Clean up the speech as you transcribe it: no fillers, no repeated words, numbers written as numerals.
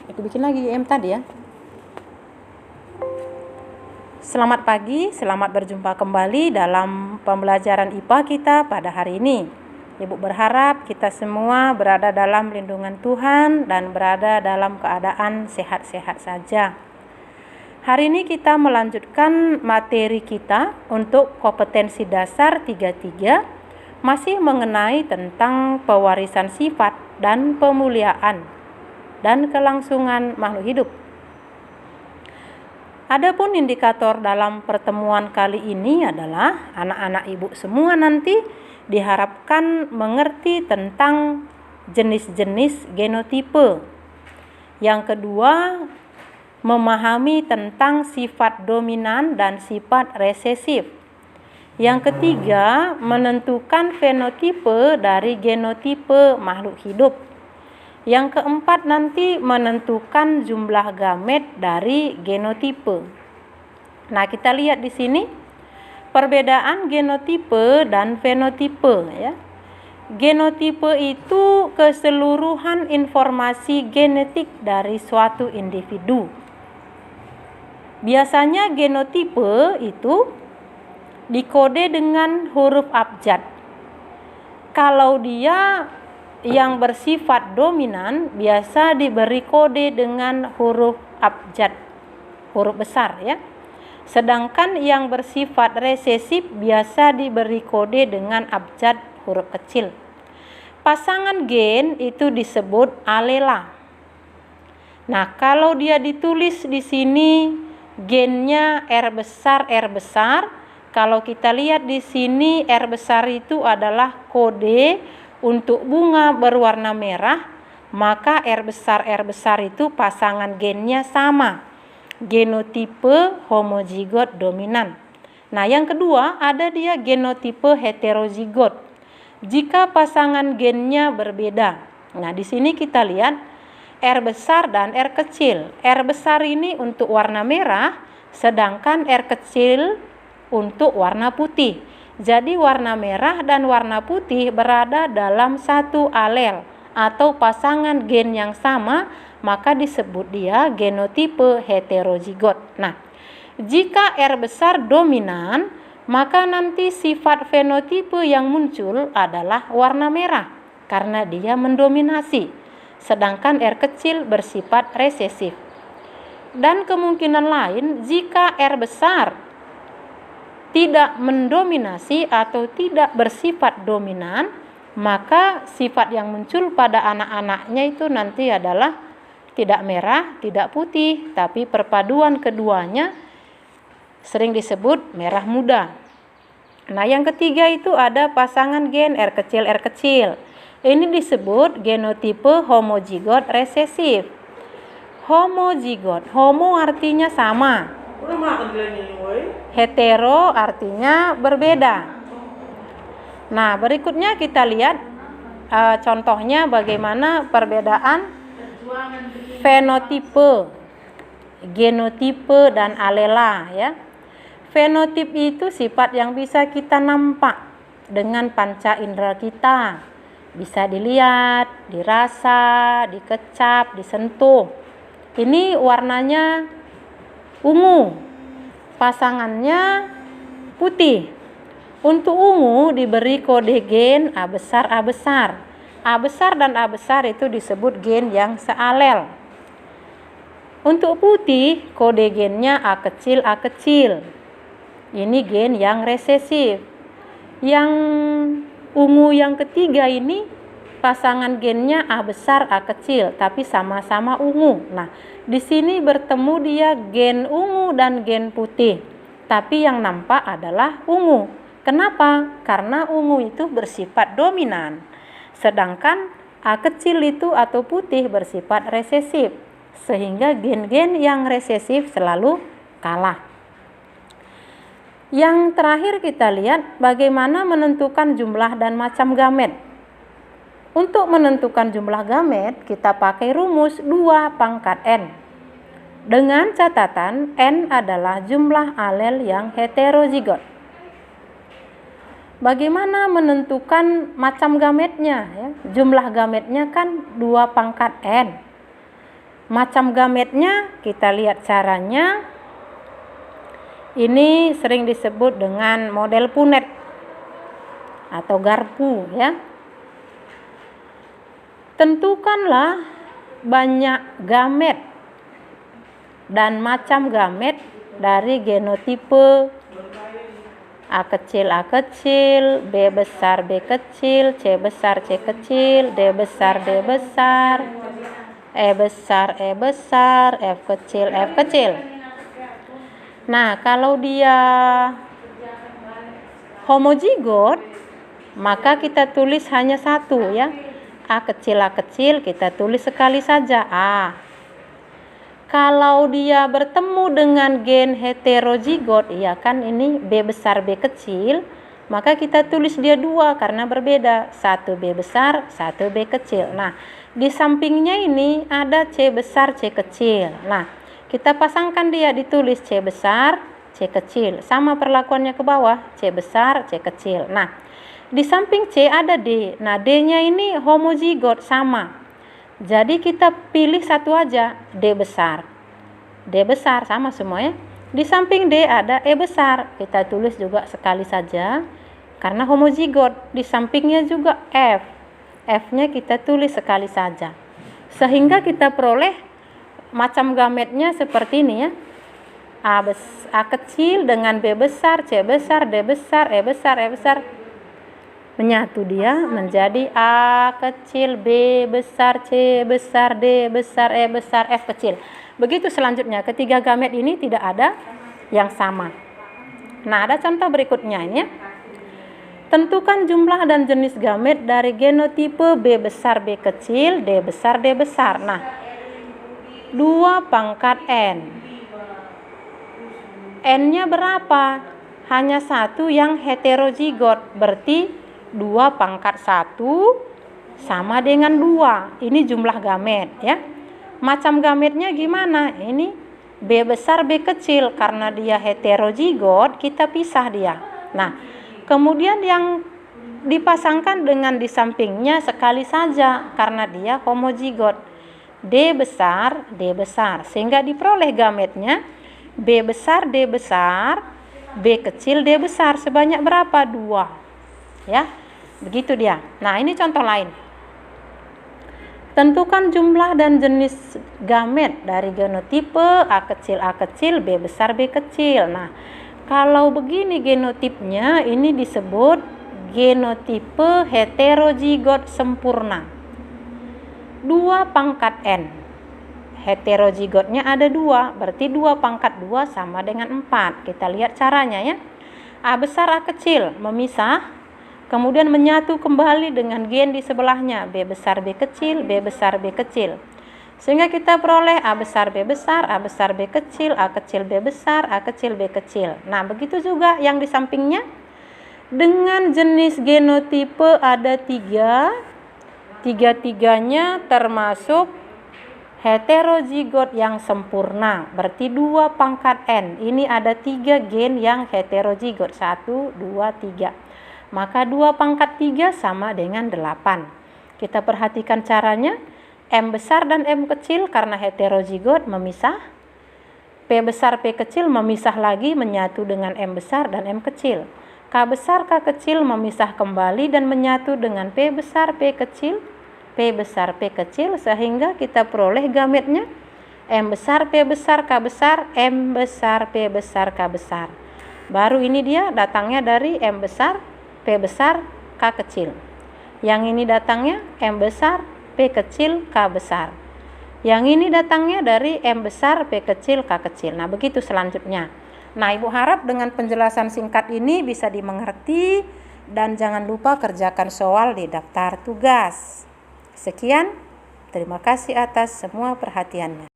Aku bikin lagi M tadi ya. Selamat pagi, selamat berjumpa kembali dalam pembelajaran IPA kita pada hari ini. Ibu berharap kita semua berada dalam lindungan Tuhan dan berada dalam keadaan sehat-sehat saja. Hari ini kita melanjutkan materi kita untuk kompetensi dasar 33, masih mengenai tentang pewarisan sifat dan pemuliaan dan kelangsungan makhluk hidup. Adapun indikator dalam pertemuan kali ini adalah anak-anak ibu semua nanti diharapkan mengerti tentang jenis-jenis genotipe. Yang kedua, memahami tentang sifat dominan dan sifat resesif. Yang ketiga, menentukan fenotipe dari genotipe makhluk hidup. Yang keempat nanti menentukan jumlah gamet dari genotipe. Nah, kita lihat di sini perbedaan genotipe dan fenotipe ya. Genotipe itu keseluruhan informasi genetik dari suatu individu. Biasanya genotipe itu dikode dengan huruf abjad. Kalau dia yang bersifat dominan biasa diberi kode dengan huruf abjad, huruf besar ya. Sedangkan yang bersifat resesif biasa diberi kode dengan abjad huruf kecil. Pasangan gen itu disebut alela. Nah, kalau dia ditulis di sini gennya R besar, kalau kita lihat di sini R besar itu adalah kode untuk bunga berwarna merah, maka R besar itu pasangan gennya sama, genotipe homozigot dominan. Nah, yang kedua ada dia genotipe heterozigot. Jika pasangan gennya berbeda. Nah, di sini kita lihat R besar dan R kecil. R besar ini untuk warna merah, sedangkan R kecil untuk warna putih. Jadi warna merah dan warna putih berada dalam satu alel atau pasangan gen yang sama, maka disebut dia genotipe heterozigot. Nah, jika R besar dominan, maka nanti sifat fenotipe yang muncul adalah warna merah karena dia mendominasi, sedangkan R kecil bersifat resesif. Dan kemungkinan lain jika R besar tidak mendominasi atau tidak bersifat dominan, maka sifat yang muncul pada anak-anaknya itu nanti adalah tidak merah, tidak putih, tapi perpaduan keduanya sering disebut merah muda. Nah, yang ketiga itu ada pasangan gen R kecil. Ini disebut genotipe homozigot resesif. Homozigot, homo artinya sama. Hetero artinya berbeda. Nah, berikutnya kita lihat contohnya bagaimana perbedaan fenotipe, genotipe dan alela ya. Fenotip itu sifat yang bisa kita nampak dengan panca indera kita. Bisa dilihat, dirasa, dikecap, disentuh. Ini warnanya ungu, pasangannya putih. Untuk ungu diberi kode gen A besar. A besar dan A besar itu disebut gen yang sealel. Untuk putih kode gennya A kecil. Ini gen yang resesif. Yang ungu yang ketiga ini pasangan gennya A besar A kecil, tapi sama-sama ungu. Nah, di sini bertemu dia gen ungu dan gen putih, tapi yang nampak adalah ungu. Kenapa? Karena ungu itu bersifat dominan, sedangkan A kecil itu atau putih bersifat resesif, sehingga gen-gen yang resesif selalu kalah. Yang terakhir kita lihat bagaimana menentukan jumlah dan macam gamet. Untuk menentukan jumlah gamet, kita pakai rumus 2 pangkat N. Dengan catatan N adalah jumlah alel yang heterozigot. Bagaimana menentukan macam gametnya? Ya? Jumlah gametnya kan 2 pangkat N. Macam gametnya kita lihat caranya. Ini sering disebut dengan model Punnett atau garpu ya. Tentukanlah banyak gamet dan macam gamet dari genotipe A kecil, B besar, B kecil, C besar, C kecil, D besar, D besar, E besar, E besar, F kecil, F kecil. Nah, kalau dia homozigot, maka kita tulis hanya satu ya. A kecil kita tulis sekali saja A. Kalau dia bertemu dengan gen heterozigot, ya kan ini B besar B kecil, maka kita tulis dia dua karena berbeda. Satu B besar, satu B kecil. Nah, di sampingnya ini ada C besar C kecil. Nah, kita pasangkan dia ditulis C besar C kecil. Sama perlakuannya ke bawah, C besar C kecil. Nah, di samping C ada D. Nah, D-nya ini homozigot sama. Jadi kita pilih satu aja, D besar. D besar sama semuanya. Di samping D ada E besar. Kita tulis juga sekali saja karena homozigot. Di sampingnya juga F. F-nya kita tulis sekali saja. Sehingga kita peroleh macam gametnya seperti ini ya. A kecil dengan B besar, C besar, D besar, E besar, E besar. Menyatu dia menjadi A kecil, B besar, C besar, D besar, E besar, F kecil. Begitu selanjutnya, ketiga gamet ini tidak ada yang sama. Nah, ada contoh berikutnya ini ya. Tentukan jumlah dan jenis gamet dari genotipe B besar, B kecil, D besar, D besar. Nah, 2 pangkat N. N-nya berapa? Hanya satu yang heterozigot, berarti 2 pangkat 1 sama dengan 2. Ini jumlah gamet ya. Macam gametnya gimana? Ini B besar B kecil, karena dia heterozigot kita pisah dia. Nah, kemudian yang dipasangkan dengan di sampingnya sekali saja karena dia homozigot. D besar D besar, sehingga diperoleh gametnya B besar D besar, B kecil D besar. Sebanyak berapa? 2 ya. Begitu dia. Nah, ini contoh lain. Tentukan jumlah dan jenis gamet dari genotipe A kecil, B besar, B kecil. Nah, kalau begini genotipnya, ini disebut genotipe heterozigot sempurna. 2 pangkat N. Heterozigotnya ada 2, berarti 2 pangkat 2 sama dengan 4. Kita lihat caranya ya. A besar A kecil memisah, kemudian menyatu kembali dengan gen di sebelahnya, B besar B kecil, B besar B kecil. Sehingga kita peroleh A besar B besar, A besar B kecil, A kecil B besar, A kecil B kecil. Nah, begitu juga yang di sampingnya. Dengan jenis genotipe ada 3. Tiga-tiganya termasuk heterozigot yang sempurna. Berarti 2 pangkat N. Ini ada 3 gen yang heterozigot. 1, 2, 3. Maka 2 pangkat 3 sama dengan 8. Kita perhatikan caranya. M besar dan M kecil karena heterozigot memisah. P besar P kecil memisah lagi menyatu dengan M besar dan M kecil. K besar K kecil memisah kembali dan menyatu dengan P besar P kecil, P besar P kecil, sehingga kita peroleh gametnya M besar P besar K besar, M besar P besar K besar. Baru ini dia datangnya dari M besar P besar K kecil. Yang ini datangnya M besar P kecil K besar. Yang ini datangnya dari M besar P kecil K kecil. Nah, begitu selanjutnya. Nah, Ibu harap dengan penjelasan singkat ini bisa dimengerti dan jangan lupa kerjakan soal di daftar tugas. Sekian, terima kasih atas semua perhatiannya.